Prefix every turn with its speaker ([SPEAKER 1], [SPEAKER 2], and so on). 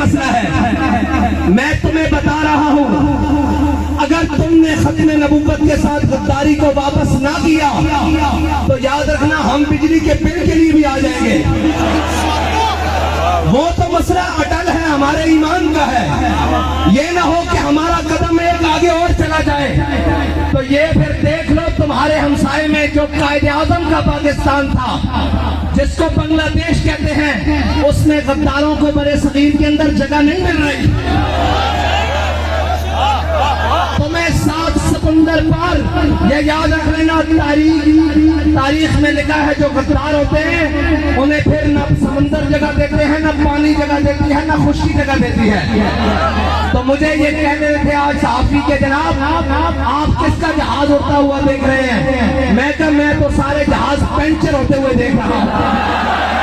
[SPEAKER 1] مسئلہ ہے. میں تمہیں بتا رہا ہوں اگر تم نے ختم نبوت کے ساتھ غداری کو واپس نہ کیا تو یاد رکھنا ہم بجلی کے بل کے لیے بھی آ جائیں گے. وہ تو مسئلہ اٹل ہے ہمارے ایمان کا ہے. یہ نہ ہو کہ ہمارا قدم ایک آگے اور چلا جائے تو یہ پھر دیکھ لو تمہارے ہمسائے میں جو قائد اعظم کا پاکستان تھا جس کو بنگلہ دیش کہتے ہیں اس میں غداروں کو برے صغیر کے اندر جگہ نہیں مل رہی. تمہیں 7 سمندر پار یہ یاد رکھ لینا تاریخ میں لکھا ہے جو غدار ہوتے ہیں انہیں پھر نہ سمندر جگہ دیتے ہیں نہ پانی جگہ دیتی ہے نہ خشکی جگہ دیتی ہے. تو مجھے یہ کہہ رہے تھے آج صحافی کے جناب آپ کس کا جہاز ہوتا ہوا دیکھ رہے ہیں. میں تو سارے جہاز پنچر ہوتے ہوئے دیکھ رہا ہوں.